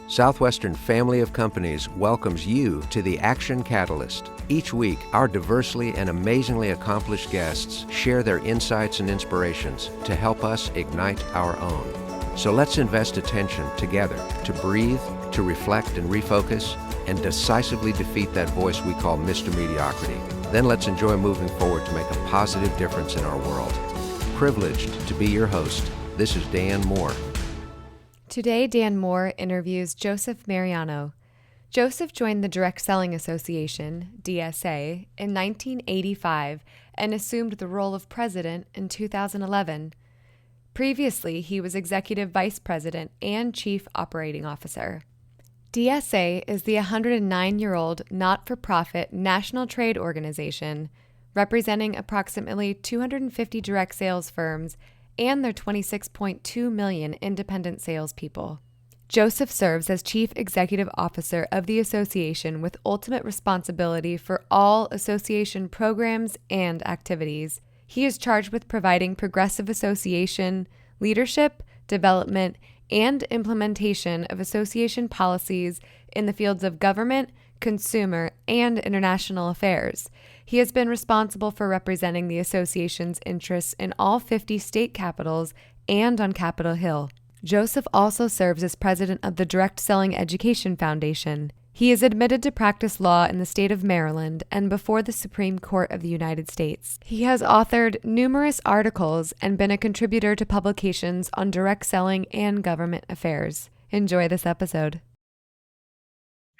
Southwestern Family of Companies welcomes you to the Action Catalyst. Each week, our diversely and amazingly accomplished guests share their insights and inspirations to help us ignite our own. So let's invest attention together to breathe, to reflect and refocus, and decisively defeat that voice we call Mr. Mediocrity. Then let's enjoy moving forward to make a positive difference in our world. Privileged to be your host, this is Dan Moore. Today, Dan Moore interviews Joseph Mariano. Joseph joined the Direct Selling Association, DSA, in 1985 and assumed the role of president in 2011. Previously, he was executive vice president and chief operating officer. DSA is the 109-year-old not-for-profit national trade organization representing approximately 250 direct sales firms and their 26.2 million independent salespeople. Joseph serves as Chief Executive Officer of the association with ultimate responsibility for all association programs and activities. He is charged with providing progressive association, leadership, development, and implementation of association policies in the fields of government, consumer, and international affairs. He has been responsible for representing the association's interests in all 50 state capitals and on Capitol Hill. Joseph also serves as president of the Direct Selling Education Foundation. He is admitted to practice law in the state of Maryland and before the Supreme Court of the United States. He has authored numerous articles and been a contributor to publications on direct selling and government affairs. Enjoy this episode.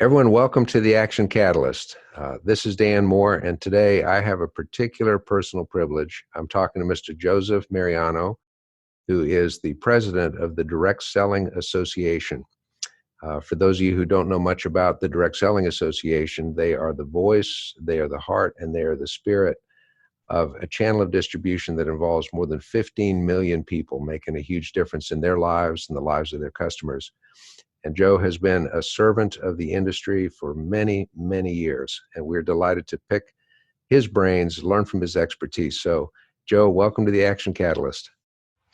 Everyone, welcome to the Action Catalyst. This is Dan Moore, and today I have a particular personal privilege. I'm talking to Mr. Joseph Mariano, who is the president of the Direct Selling Association. For those of you who don't know much about the Direct Selling Association, they are the voice, they are the heart, and they are the spirit of a channel of distribution that involves more than 15 million people, making a huge difference in their lives and the lives of their customers. And Joe has been a servant of the industry for many, many years, and we're delighted to pick his brains, learn from his expertise. So, Joe, welcome to the Action Catalyst.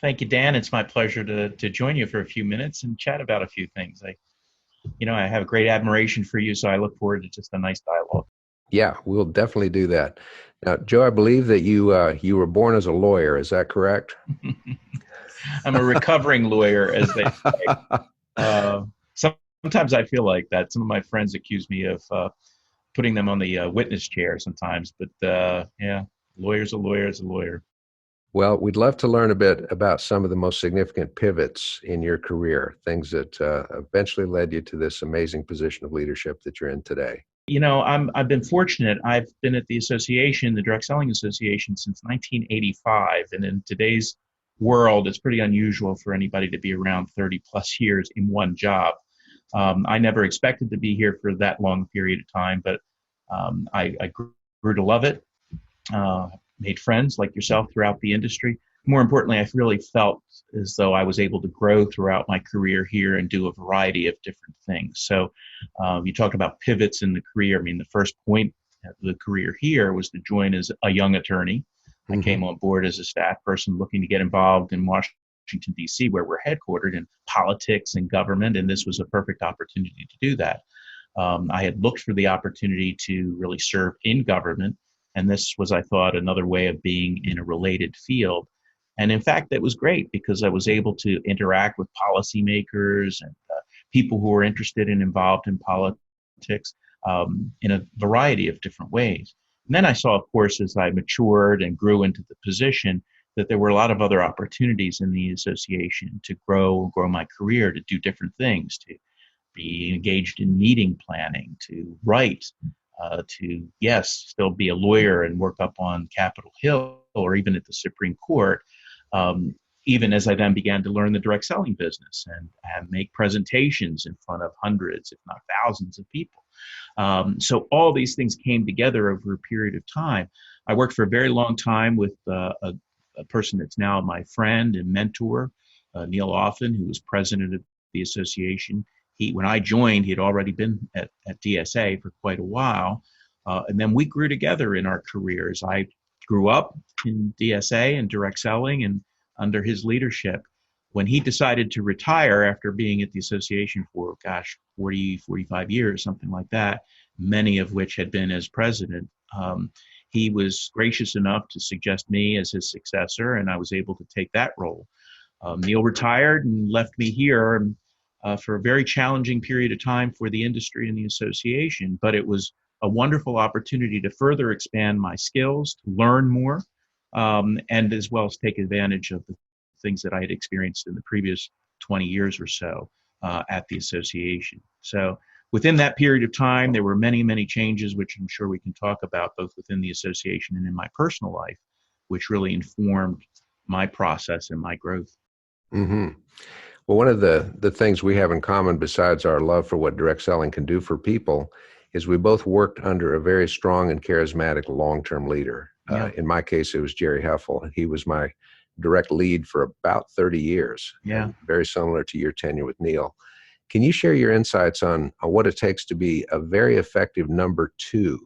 Thank you, Dan. It's my pleasure to join you for a few minutes and chat about a few things. I have great admiration for you, so I look forward to just a nice dialogue. Yeah, we'll definitely do that. Now, Joe, I believe that you were born as a lawyer. Is that correct? I'm a recovering lawyer, as they say. Sometimes I feel like that. Some of my friends accuse me of putting them on the witness chair sometimes, but lawyer's a lawyer is a lawyer. Well, we'd love to learn a bit about some of the most significant pivots in your career, things that eventually led you to this amazing position of leadership that you're in today. I've been fortunate. I've been at the association, the Direct Selling Association, since 1985, and in today's world, it's pretty unusual for anybody to be around 30 plus years in one job. I never expected to be here for that long period of time, but I grew to love it, made friends like yourself throughout the industry. More importantly, I really felt as though I was able to grow throughout my career here and do a variety of different things. So you talked about pivots in the career. I mean, the first point of the career here was to join as a young attorney. I came on board as a staff person looking to get involved in Washington, D.C., where we're headquartered in politics and government, and this was a perfect opportunity to do that. I had looked for the opportunity to really serve in government, and this was, I thought, another way of being in a related field. And in fact, that was great because I was able to interact with policymakers and people who were interested and involved in politics in a variety of different ways. And then I saw, of course, as I matured and grew into the position, that there were a lot of other opportunities in the association to grow my career, to do different things, to be engaged in meeting planning, to write, to, yes, still be a lawyer and work up on Capitol Hill or even at the Supreme Court, even as I then began to learn the direct selling business and make presentations in front of hundreds, if not thousands of people. So all these things came together over a period of time. I worked for a very long time with a person that's now my friend and mentor, Neil Offen, who was president of the association. When I joined, he had already been at DSA for quite a while. And then we grew together in our careers. I grew up in DSA and direct selling and under his leadership. When he decided to retire after being at the association for, 40, 45 years, something like that, many of which had been as president, he was gracious enough to suggest me as his successor, and I was able to take that role. Neil retired and left me here for a very challenging period of time for the industry and the association, but it was a wonderful opportunity to further expand my skills, to learn more, and as well as take advantage of the things that I had experienced in the previous 20 years or so at the association. So within that period of time, there were many, many changes, which I'm sure we can talk about both within the association and in my personal life, which really informed my process and my growth. Hmm. Well, one of the things we have in common, besides our love for what direct selling can do for people, is we both worked under a very strong and charismatic long-term leader. Yeah. In my case, it was Jerry Heffel. He was my direct lead for about 30 years, Yeah. and very similar to your tenure with Neil. Can you share your insights on what it takes to be a very effective number two?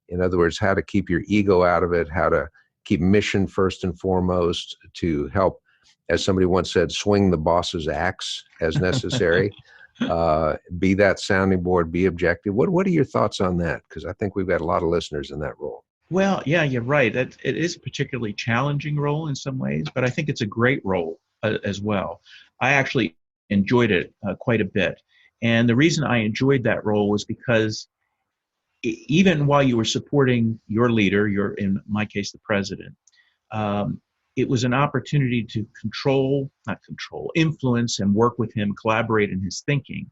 In other words, how to keep your ego out of it, how to keep mission first and foremost, to help, as somebody once said, swing the boss's axe as necessary, be that sounding board, be objective. What are your thoughts on that? Because I think we've got a lot of listeners in that role. Well, yeah, you're right. That it is a particularly challenging role in some ways, but I think it's a great role as well. I actually enjoyed it quite a bit. And the reason I enjoyed that role was because even while you were supporting your leader, in my case, the president, um, it was an opportunity to not control, influence and work with him, collaborate in his thinking,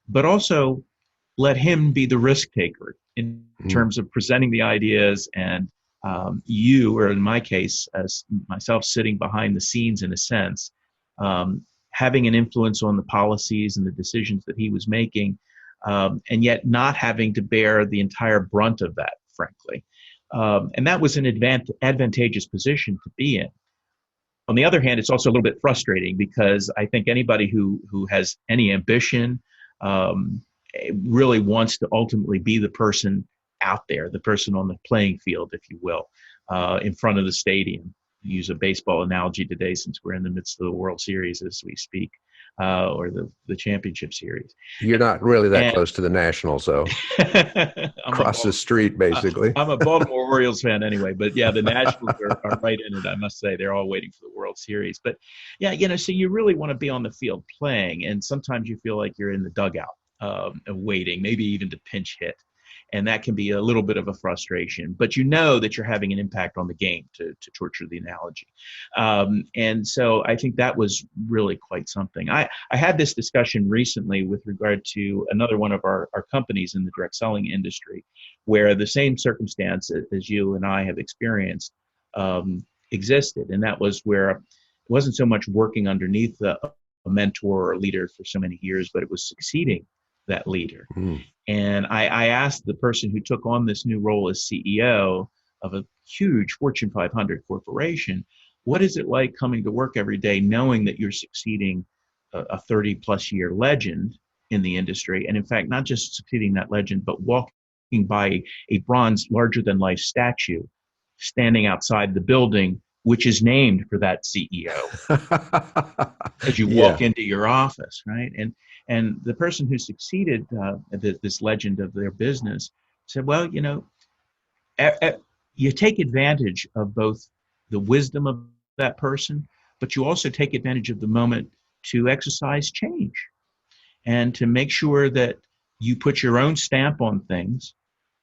but also let him be the risk taker in Mm. terms of presenting the ideas, and you, or in my case, as myself, sitting behind the scenes in a sense, having an influence on the policies and the decisions that he was making, and yet not having to bear the entire brunt of that, frankly. And that was an advantageous position to be in. On the other hand, it's also a little bit frustrating because I think anybody who has any ambition um, really wants to ultimately be the person out there, the person on the playing field, if you will, in front of the stadium. Use a baseball analogy today, since we're in the midst of the World Series as we speak, or the championship series. You're not really that And close to the Nationals, though. I'm a Across the street, uh, basically. I'm a Baltimore Orioles fan anyway, but yeah, the Nationals are right in it. I must say, they're all waiting for the World Series. But yeah, so you really want to be on the field playing, and sometimes you feel like you're in the dugout, waiting, maybe even to pinch hit, and that can be a little bit of a frustration. But you know that you're having an impact on the game, to torture the analogy, and so I think that was really quite something. I had this discussion recently with regard to another one of our companies in the direct selling industry, where the same circumstance as you and I have experienced existed. And that was where it wasn't so much working underneath a mentor or a leader for so many years, but it was succeeding that leader. Mm. And I asked the person who took on this new role as CEO of a huge Fortune 500 corporation, what is it like coming to work every day knowing that you're succeeding a 30 plus year legend in the industry? And in fact, not just succeeding that legend, but walking by a bronze larger than life statue standing outside the building, which is named for that CEO, as you Yeah. walk into your office, right? And the person who succeeded this legend of their business said, well, you take advantage of both the wisdom of that person, but you also take advantage of the moment to exercise change and to make sure that you put your own stamp on things,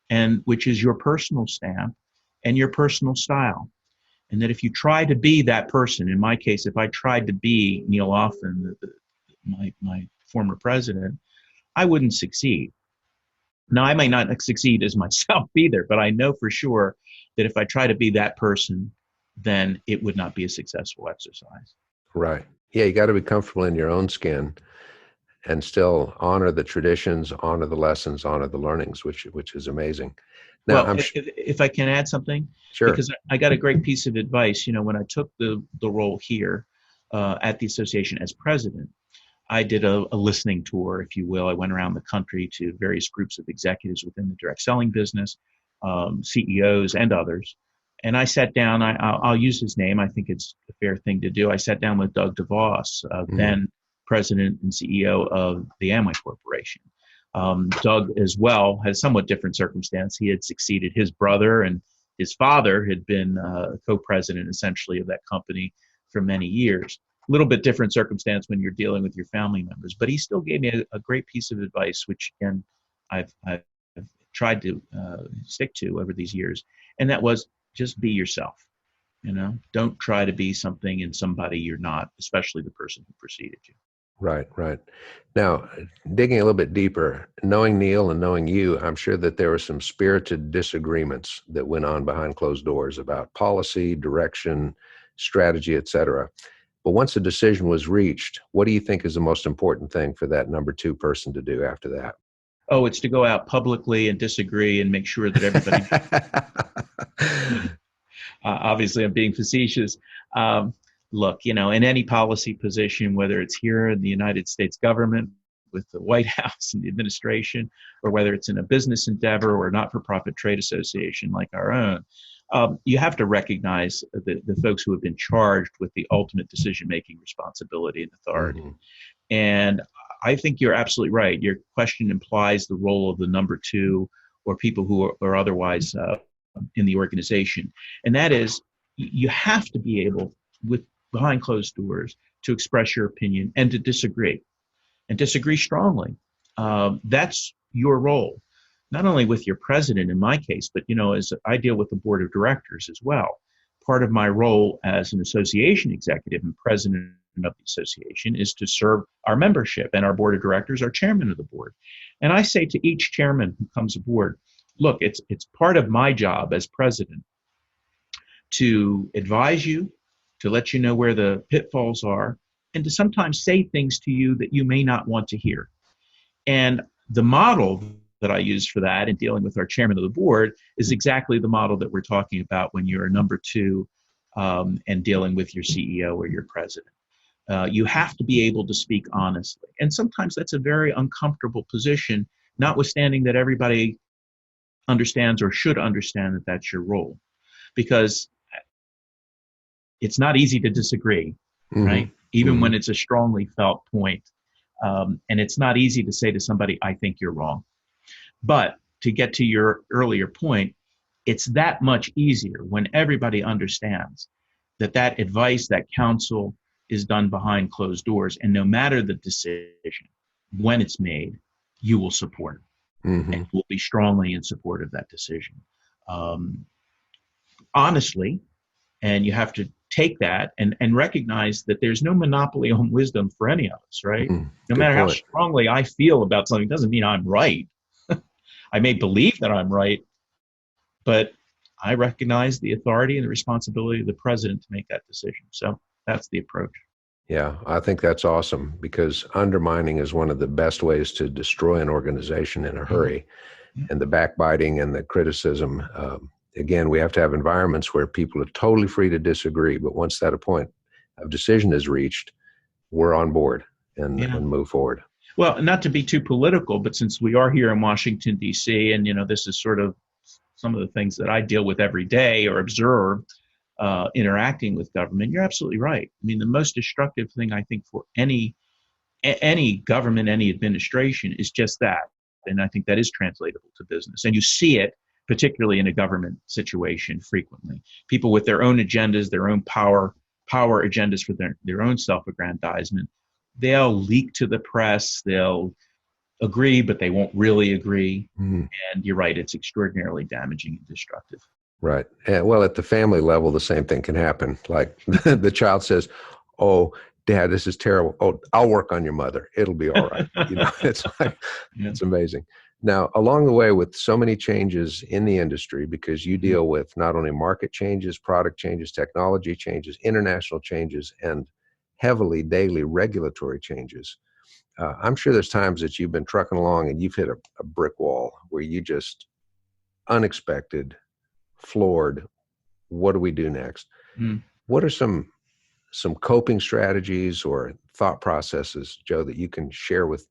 and which is your personal stamp and your personal style. And that if you try to be that person, in my case, if I tried to be Neil Offen, my former president, I wouldn't succeed. Now, I may not succeed as myself either, but I know for sure that if I try to be that person, then it would not be a successful exercise. Right. Yeah, you got to be comfortable in your own skin and still honor the traditions, honor the lessons, honor the learnings, which is amazing. Now, Well, if I can add something, sure. because I got a great piece of advice, when I took the role here at the association as president, I did a listening tour, if you will. I went around the country to various groups of executives within the direct selling business, CEOs and others, And I sat down. I'll use his name. I think it's a fair thing to do. I sat down with Doug DeVos, Mm-hmm. then president and CEO of the Amway Corporation. Doug, as well, has somewhat different circumstance. He had succeeded his brother, and his father had been co-president essentially of that company for many years. A little bit different circumstance when you're dealing with your family members, but he still gave me a great piece of advice, which again I've tried to stick to over these years, and that was just be yourself. Don't try to be something and somebody you're not, especially the person who preceded you. Right, right. Now, digging a little bit deeper, knowing Neil and knowing you, I'm sure that there were some spirited disagreements that went on behind closed doors about policy, direction, strategy, et cetera. But once a decision was reached, what do you think is the most important thing for that number two person to do after that? Oh, it's to go out publicly and disagree and make sure that everybody. Obviously, I'm being facetious. Look, in any policy position, whether it's here in the United States government with the White House and the administration, or whether it's in a business endeavor or a not-for-profit trade association like our own, you have to recognize the folks who have been charged with the ultimate decision-making responsibility and authority. Mm-hmm. And I think you're absolutely right. Your question implies the role of the number two or people who are otherwise in the organization. And that is, you have to be able, with behind closed doors, to express your opinion and to disagree and disagree strongly. That's your role, not only with your president in my case, but as I deal with the board of directors as well. Part of my role as an association executive and president of the association is to serve our membership, and our board of directors are chairman of the board. And I say to each chairman who comes aboard, look, it's part of my job as president to advise you, to let you know where the pitfalls are, and to sometimes say things to you that you may not want to hear. And the model that I use for that in dealing with our chairman of the board is exactly the model that we're talking about when you're a number two and dealing with your CEO or your president. You have to be able to speak honestly. And sometimes that's a very uncomfortable position, notwithstanding that everybody understands or should understand that that's your role. Because it's not easy to disagree, Mm-hmm. right? Even Mm-hmm. when it's a strongly felt point. And it's not easy to say to somebody, I think you're wrong. But to get to your earlier point, it's that much easier when everybody understands that advice, that counsel is done behind closed doors. And no matter the decision, when it's made, you will support it. Mm-hmm. And will be strongly in support of that decision. Honestly, and you have to take that and recognize that there's no monopoly on wisdom for any of us, right? Mm-hmm. No Good matter how point. strongly I feel about something, doesn't mean I'm right. I may believe that I'm right, but I recognize the authority and the responsibility of the president to make that decision. So that's the approach. Yeah, I think that's awesome, because undermining is one of the best ways to destroy an organization in a hurry. Yeah. And the backbiting and the criticism, again, we have to have environments where people are totally free to disagree. But once that point of decision is reached, we're on board and move forward. Well, not to be too political, but since we are here in Washington, D.C., and this is sort of some of the things that I deal with every day or observe interacting with government, you're absolutely right. I mean, the most destructive thing I think for any government, any administration is just that. And I think that is translatable to business. And you see it particularly in a government situation frequently. People with their own agendas, their own power agendas for their own self-aggrandizement, they'll leak to the press, they'll agree, but they won't really agree. Mm-hmm. And you're right, it's extraordinarily damaging and destructive. Right. And well, at the family level, the same thing can happen. Like the child says, "Oh, Dad, this is terrible. Oh, I'll work on your mother. It'll be all right." It's like, it's amazing. Now, along the way, with so many changes in the industry, because you deal with not only market changes, product changes, technology changes, international changes, and heavily daily regulatory changes, I'm sure there's times that you've been trucking along and you've hit a brick wall where you just unexpected, floored. What do we do next? Mm. What are some coping strategies or thought processes, Joe, that you can share with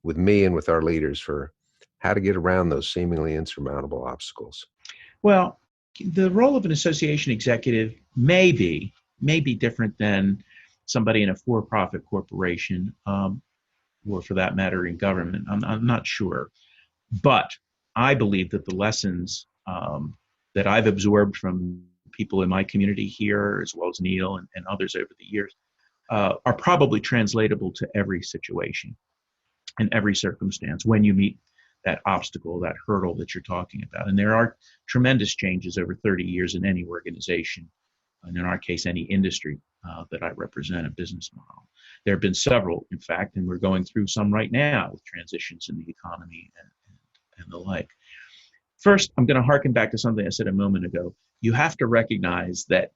me and with our leaders for how to get around those seemingly insurmountable obstacles? Well, The role of an association executive may be different than somebody in a for-profit corporation, or for that matter in government. I'm not sure, but I believe that the lessons that I've absorbed from people in my community here, as well as Neil and others over the years, are probably translatable to every situation and every circumstance when you meet that obstacle, that hurdle that you're talking about. And there are tremendous changes over 30 years in any organization, and in our case, any industry that I represent, a business model. There have been several, in fact, and we're going through some right now with transitions in the economy and the like. First, I'm going to harken back to something I said a moment ago. You have to recognize that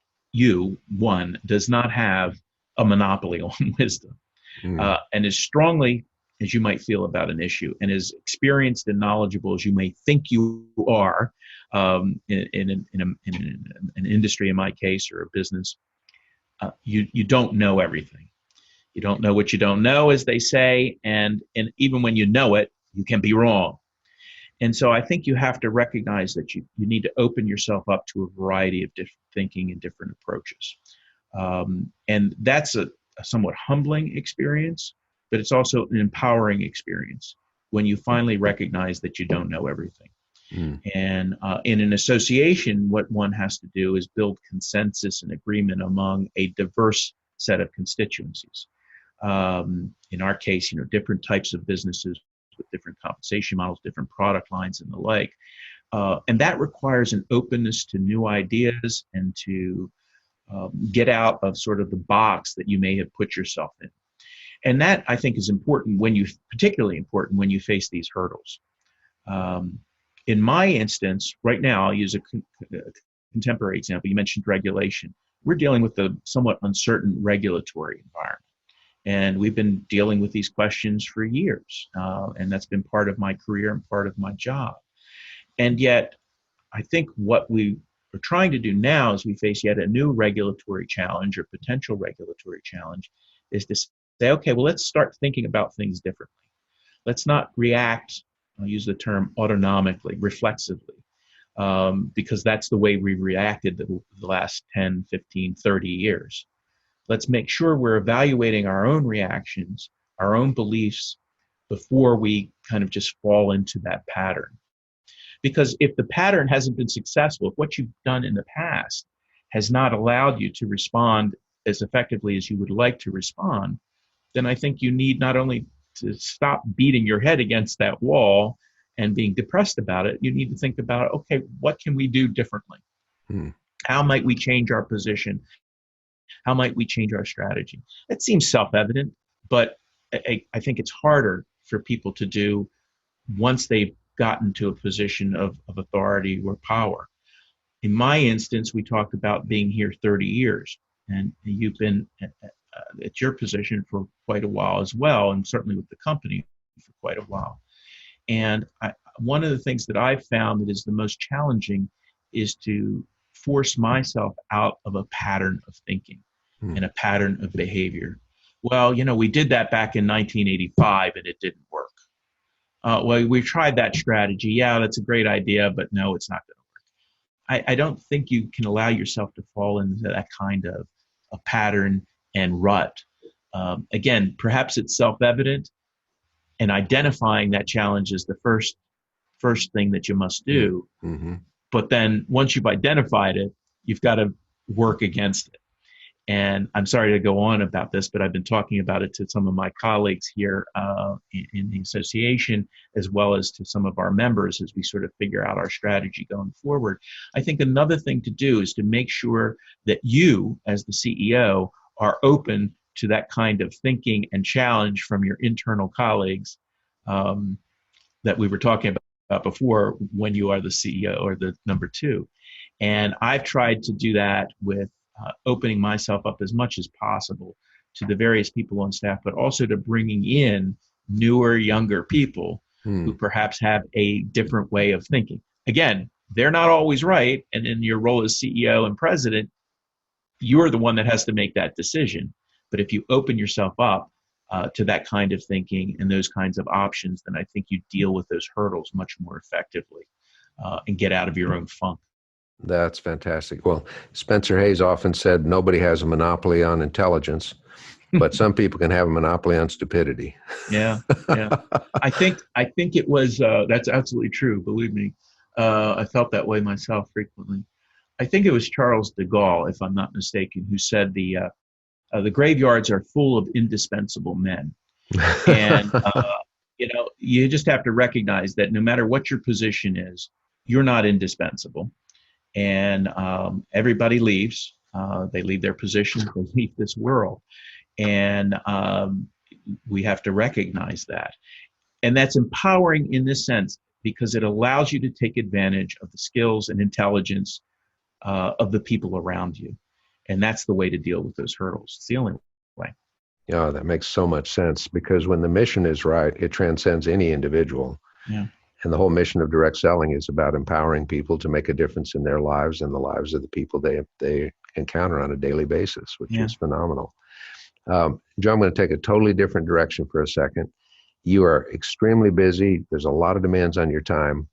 one, does not have a monopoly on wisdom. And as strongly as you might feel about an issue, and as experienced and knowledgeable as you may think you are in an industry, in my case, or a business, you don't know everything. You don't know what you don't know, as they say, and even when you know it, you can be wrong. And so I think you have to recognize that you need to open yourself up to a variety of different thinking and different approaches. And that's a somewhat humbling experience, but it's also an empowering experience when you finally recognize that you don't know everything. And in an association, what one has to do is build consensus and agreement among a diverse set of constituencies. In our case, different types of businesses with different compensation models, different product lines, and the like. And that requires an openness to new ideas and to get out of sort of the box that you may have put yourself in. And that, I think, is particularly important when you face these hurdles. In my instance, right now, I'll use a contemporary example. You mentioned regulation. We're dealing with a somewhat uncertain regulatory environment. And we've been dealing with these questions for years. And that's been part of my career and part of my job. And yet, I think what we are trying to do now as we face yet a new regulatory challenge or potential regulatory challenge is to say, okay, well, let's start thinking about things differently. Let's not react, I'll use the term autonomically, reflexively, because that's the way we reacted the last 10, 15, 30 years. Let's make sure we're evaluating our own reactions, our own beliefs, before we kind of just fall into that pattern. Because if the pattern hasn't been successful, if what you've done in the past has not allowed you to respond as effectively as you would like to respond, then I think you need not only to stop beating your head against that wall and being depressed about it, you need to think about, okay, what can we do differently? How might we change our position? How might we change our strategy? It seems self-evident, but I think it's harder for people to do once they've gotten to a position of authority or power. In my instance, we talked about being here 30 years, and you've been at your position for quite a while as well, and certainly with the company for quite a while. And one of the things that I've found that is the most challenging is to force myself out of a pattern of thinking and a pattern of behavior. Well, we did that back in 1985 and it didn't work. Well, we tried that strategy. Yeah, that's a great idea, but no, it's not going to work. I don't think you can allow yourself to fall into that kind of a pattern and rut. Again, perhaps it's self-evident, and identifying that challenge is the first thing that you must do. But then once you've identified it, you've got to work against it. And I'm sorry to go on about this, but I've been talking about it to some of my colleagues here in the association, as well as to some of our members as we sort of figure out our strategy going forward. I think another thing to do is to make sure that you, as the CEO, are open to that kind of thinking and challenge from your internal colleagues that we were talking about before when you are the CEO or the number two. And I've tried to do that with opening myself up as much as possible to the various people on staff, but also to bringing in newer, younger people who perhaps have a different way of thinking. Again, they're not always right. And in your role as CEO and president, you're the one that has to make that decision. But if you open yourself up to that kind of thinking and those kinds of options, then I think you deal with those hurdles much more effectively and get out of your own funk. That's fantastic. Well, Spencer Hayes often said nobody has a monopoly on intelligence, but some people can have a monopoly on stupidity. Yeah, yeah. I think it was that's absolutely true. Believe me, I felt that way myself frequently. I think it was Charles de Gaulle, if I'm not mistaken, who said the graveyards are full of indispensable men, and you just have to recognize that no matter what your position is, you're not indispensable, and everybody leaves. They leave their positions, they leave this world, and we have to recognize that. And that's empowering in this sense because it allows you to take advantage of the skills and intelligence of the people around you. And that's the way to deal with those hurdles. It's the only way. Yeah, that makes so much sense because when the mission is right, it transcends any individual. Yeah. And the whole mission of direct selling is about empowering people to make a difference in their lives and the lives of the people they encounter on a daily basis, which Yeah. is phenomenal. Joe, I'm going to take a totally different direction for a second. You are extremely busy. There's a lot of demands on your time,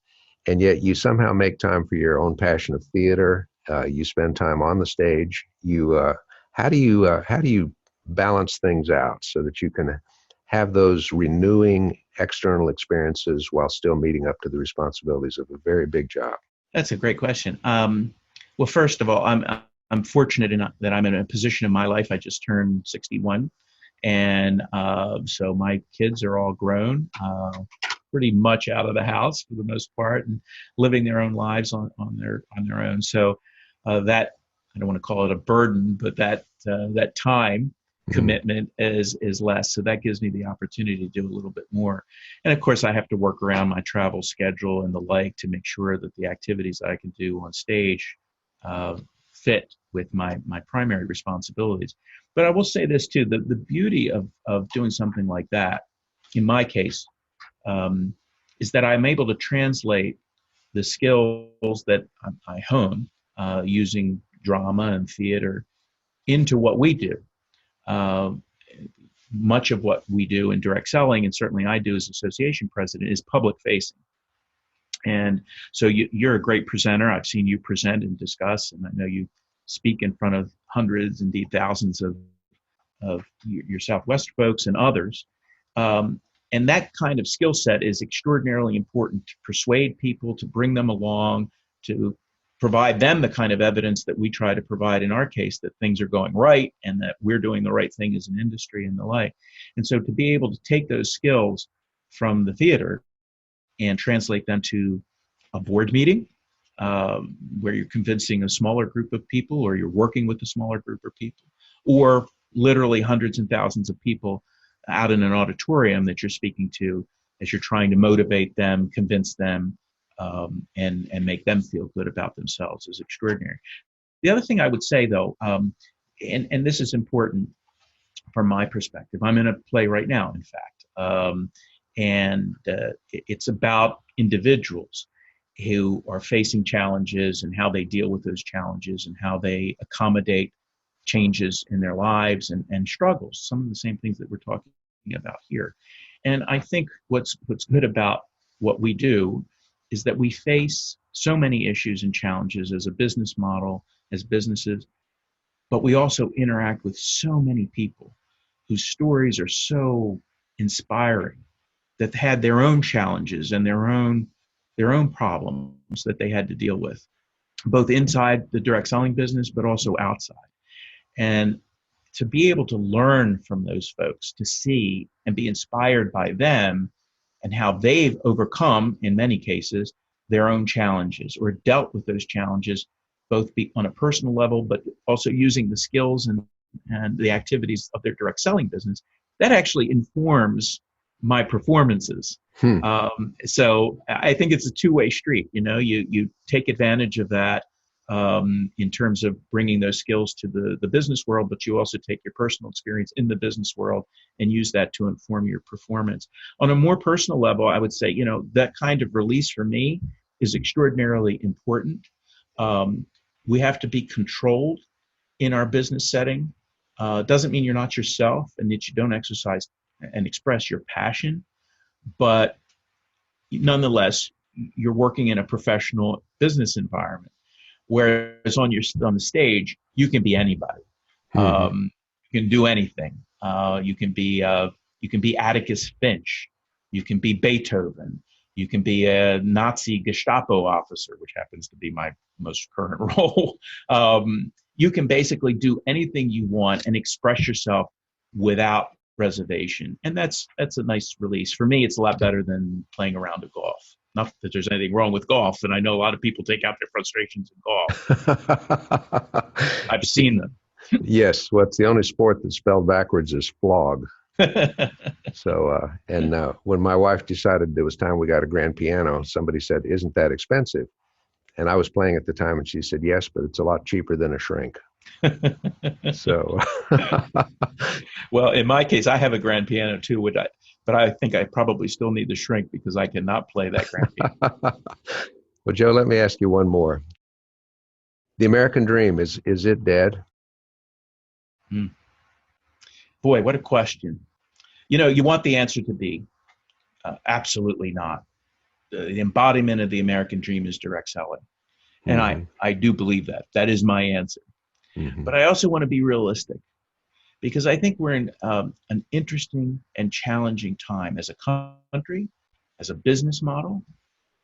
and yet you somehow make time for your own passion of theater. You spend time on the stage. How do you balance things out so that you can have those renewing external experiences while still meeting up to the responsibilities of a very big job? That's a great question. Well, first of all, I'm fortunate enough that I'm in a position in my life. I just turned 61, and so my kids are all grown, pretty much out of the house for the most part, and living their own lives on their own. So that I don't want to call it a burden, but that time Mhm. commitment is less. So that gives me the opportunity to do a little bit more. And of course, I have to work around my travel schedule and the like to make sure that the activities that I can do on stage uh, fit with my primary responsibilities. But I will say this too: the beauty of doing something like that, in my case, um, is that I'm able to translate the skills that I hone using drama and theater into what we do. Uh, Much of what we do in direct selling, and certainly I do as association president, is public facing. And so you're a great presenter. I've seen you present and discuss, and I know you speak in front of hundreds, indeed thousands of your Southwest folks and others. Um, and that kind of skill set is extraordinarily important to persuade people, to bring them along, to provide them the kind of evidence that we try to provide in our case that things are going right and that we're doing the right thing as an industry and the like. And so to be able to take those skills from the theater and translate them to a board meeting where you're convincing a smaller group of people or you're working with a smaller group of people or literally hundreds and thousands of people out in an auditorium that you're speaking to as you're trying to motivate them, convince them, and make them feel good about themselves is extraordinary. The other thing I would say, though, and this is important from my perspective, I'm in a play right now, in fact, and it's about individuals who are facing challenges and how they deal with those challenges and how they accommodate changes in their lives and struggles, some of the same things that we're talking about here. And I think what's good about what we do is that we face so many issues and challenges as a business model, as businesses, but we also interact with so many people whose stories are so inspiring that had their own challenges and their own problems that they had to deal with, both inside the direct selling business but also outside. And to be able to learn from those folks, to see and be inspired by them and how they've overcome, in many cases, their own challenges or dealt with those challenges, both on a personal level, but also using the skills and the activities of their direct selling business, that actually informs my performances. Hmm. So I think it's a two-way street. You take advantage of that in terms of bringing those skills to the business world, but you also take your personal experience in the business world and use that to inform your performance. On a more personal level, I would say, that kind of release for me is extraordinarily important. Um, we have to be controlled in our business setting. Doesn't mean you're not yourself and that you don't exercise and express your passion, but nonetheless, you're working in a professional business environment. Whereas on the stage, you can be anybody. Hmm. You can do anything. You can be Atticus Finch. You can be Beethoven. You can be a Nazi Gestapo officer, which happens to be my most current role. You can basically do anything you want and express yourself without reservation, and that's a nice release. For me, it's a lot better than playing a round of golf. Not that there's anything wrong with golf, and I know a lot of people take out their frustrations in golf. I've seen them. Yes, well, it's the only sport that's spelled backwards is flog. So, when my wife decided it was time we got a grand piano, somebody said, "Isn't that expensive?" And I was playing at the time, and she said, "Yes, but it's a lot cheaper than a shrink." So, Well, in my case, I have a grand piano too, but I think I probably still need the shrink because I cannot play that grand piano. well, Joe, let me ask you one more. The American dream, is it dead? Hmm. Boy, what a question. You know, you want the answer to be absolutely not. The embodiment of the American dream is direct selling. And Hmm. I do believe that. That is my answer. Hmm. But I also want to be realistic because I think we're in an interesting and challenging time as a country, as a business model,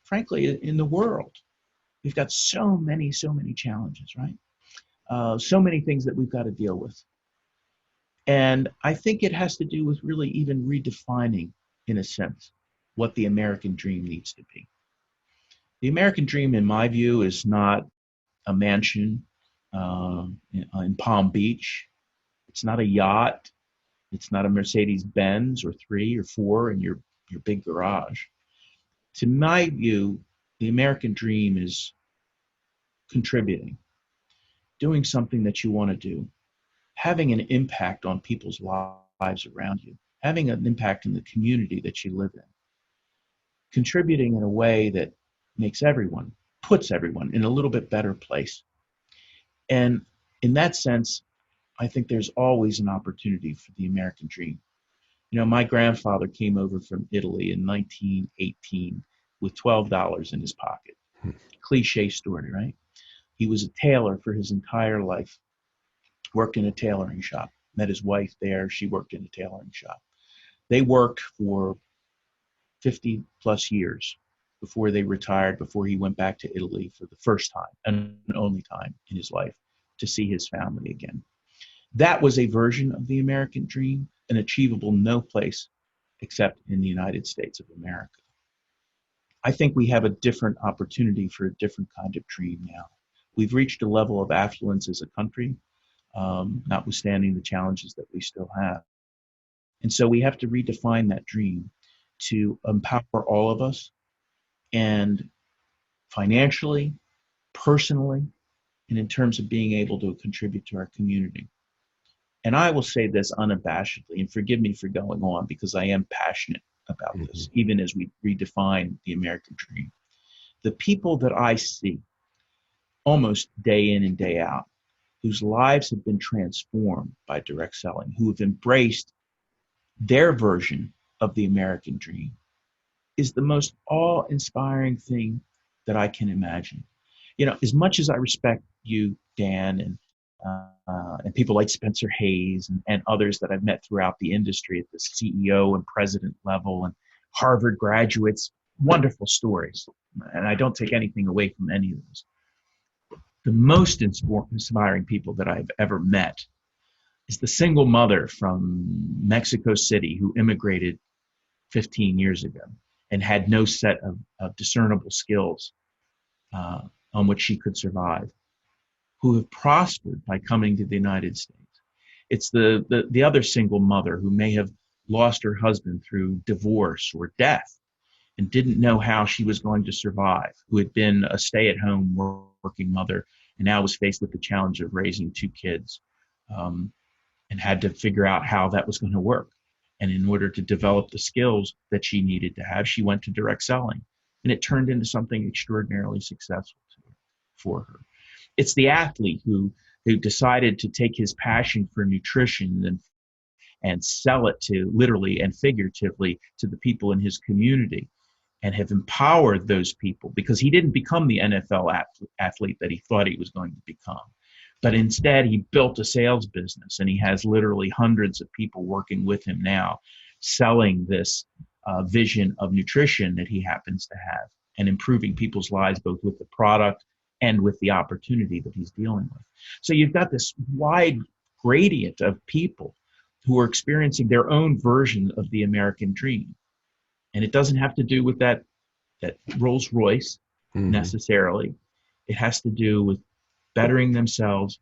frankly, in the world. We've got so many challenges, right? So many things that we've got to deal with. And I think it has to do with really even redefining, in a sense, what the American dream needs to be. The American dream, in my view, is not a mansion in Palm Beach. It's not a yacht. It's not a Mercedes Benz or three or four in your big garage. To my view, the American dream is contributing, doing something that you want to do, having an impact on people's lives around you, having an impact in the community that you live in, contributing in a way that makes everyone, puts everyone in a little bit better place. And in that sense, I think there's always an opportunity for the American dream. You know, my grandfather came over from Italy in 1918 with $12 in his pocket. Cliche story, right? He was a tailor for his entire life, worked in a tailoring shop, met his wife there. She worked in a tailoring shop. They worked for 50 plus years before they retired, before he went back to Italy for the first time and only time in his life to see his family again. That was a version of the American dream, an achievable no place except in the United States of America. I think we have a different opportunity for a different kind of dream now. We've reached a level of affluence as a country, notwithstanding the challenges that we still have. And so we have to redefine that dream to empower all of us and financially, personally, and in terms of being able to contribute to our community. And I will say this unabashedly, and forgive me for going on because I am passionate about Hmm. this, even as we redefine the American dream. The people that I see almost day in and day out, whose lives have been transformed by direct selling, who have embraced their version of the American dream, is the most awe inspiring thing that I can imagine. You know, as much as I respect you, Dan, and people like Spencer Hayes and others that I've met throughout the industry at the CEO and president level and Harvard graduates, wonderful stories. And I don't take anything away from any of those. The most inspiring people that I've ever met is the single mother from Mexico City who immigrated 15 years ago and had no set of discernible skills on which she could survive, who have prospered by coming to the United States. It's the other single mother who may have lost her husband through divorce or death and didn't know how she was going to survive, who had been a stay at home working mother and now was faced with the challenge of raising two kids um, and had to figure out how that was going to work. And in order to develop the skills that she needed to have, she went to direct selling. And it turned into something extraordinarily successful for her. It's the athlete who decided to take his passion for nutrition and sell it to literally and figuratively to the people in his community and have empowered those people, because he didn't become the NFL athlete that he thought he was going to become. But instead, he built a sales business, and he has literally hundreds of people working with him now, selling this vision of nutrition that he happens to have, and improving people's lives both with the product and with the opportunity that he's dealing with. So you've got this wide gradient of people who are experiencing their own version of the American dream. And it doesn't have to do with that Rolls Royce necessarily. It has to do with bettering themselves,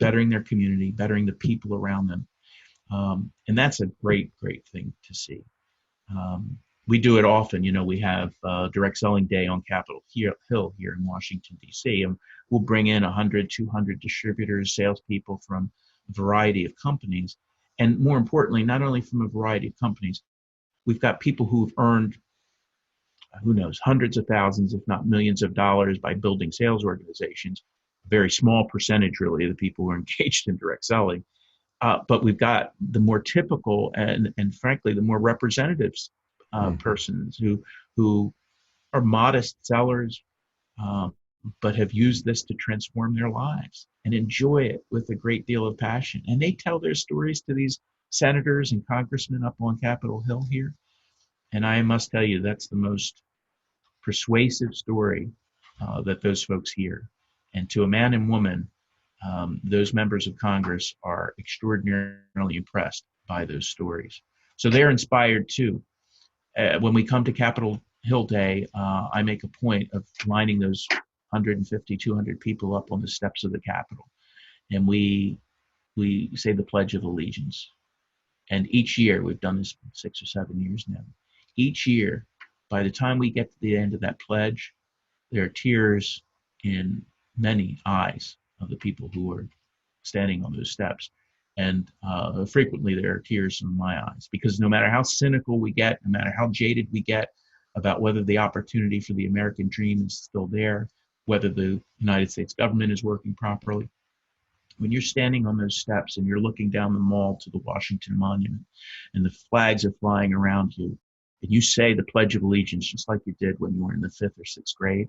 bettering their community, bettering the people around them. And that's a great, great thing to see. We do it often. We have Direct Selling Day on Capitol Hill here in Washington, D.C., and we'll bring in 100, 200 distributors, salespeople from a variety of companies. And more importantly, not only from a variety of companies, we've got people who've earned, who knows, hundreds of thousands, if not millions of dollars by building sales organizations. A very small percentage, really, of the people who are engaged in direct selling. But we've got the more typical and frankly, the more representatives persons who are modest sellers, but have used this to transform their lives and enjoy it with a great deal of passion. And they tell their stories to these senators and congressmen up on Capitol Hill here. And I must tell you, that's the most persuasive story that those folks hear. And to a man and woman, those members of Congress are extraordinarily impressed by those stories. So they're inspired too. When we come to Capitol Hill Day, I make a point of lining those 150, 200 people up on the steps of the Capitol. And we say the Pledge of Allegiance. And each year, we've done this 6 or 7 years now. Each year, by the time we get to the end of that pledge, there are tears in many eyes of the people who are standing on those steps. And frequently there are tears in my eyes, because no matter how cynical we get, no matter how jaded we get about whether the opportunity for the American dream is still there, whether the United States government is working properly, when you're standing on those steps and you're looking down the mall to the Washington Monument and the flags are flying around you, and you say the Pledge of Allegiance just like you did when you were in the 5th or 6th grade,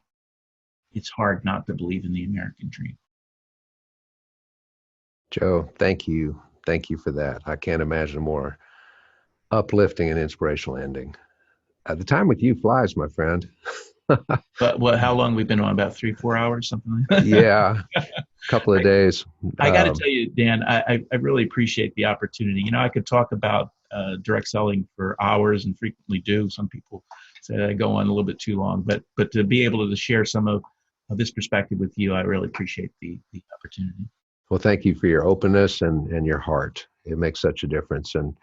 it's hard not to believe in the American dream. Joe, thank you. Thank you for that. I can't imagine a more uplifting and inspirational ending. The time with you flies, my friend. But how long we've been on? About 3-4 hours, something like that? Yeah, a couple of days. I got to tell you, Dan, I really appreciate the opportunity. I could talk about direct selling for hours, and frequently do. Some people say I go on a little bit too long, but to be able to share some of this perspective with you, I really appreciate the opportunity. Well, thank you for your openness and your heart. It makes such a difference. And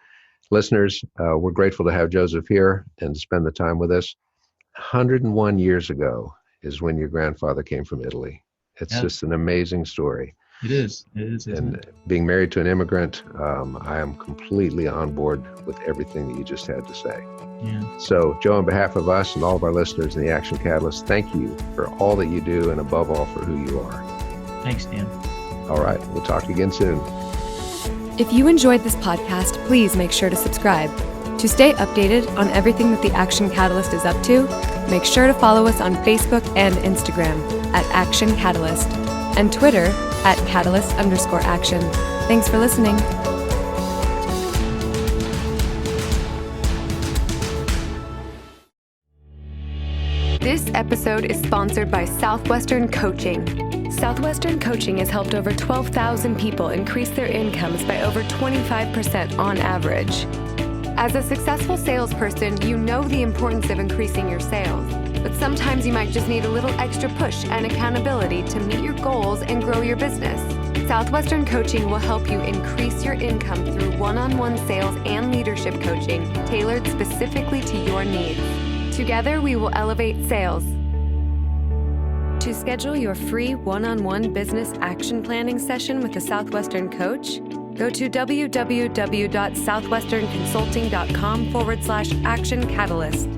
listeners, we're grateful to have Joseph here and to spend the time with us. 101 years ago is when your grandfather came from Italy. It's just an amazing story. It is. And being married to an immigrant, I am completely on board with everything that you just had to say. Yeah. So, Joe, on behalf of us and all of our listeners in the Action Catalyst, thank you for all that you do, and above all, for who you are. Thanks, Dan. All right. We'll talk again soon. If you enjoyed this podcast, please make sure to subscribe. To stay updated on everything that the Action Catalyst is up to, make sure to follow us on Facebook and Instagram at Action Catalyst and Twitter at Catalyst_Action. Thanks for listening. This episode is sponsored by Southwestern Coaching. Southwestern Coaching has helped over 12,000 people increase their incomes by over 25% on average. As a successful salesperson, you know the importance of increasing your sales, but sometimes you might just need a little extra push and accountability to meet your goals and grow your business. Southwestern Coaching will help you increase your income through one-on-one sales and leadership coaching tailored specifically to your needs. Together, we will elevate sales. To schedule your free one-on-one business action planning session with a Southwestern coach, go to www.southwesternconsulting.com/action catalyst.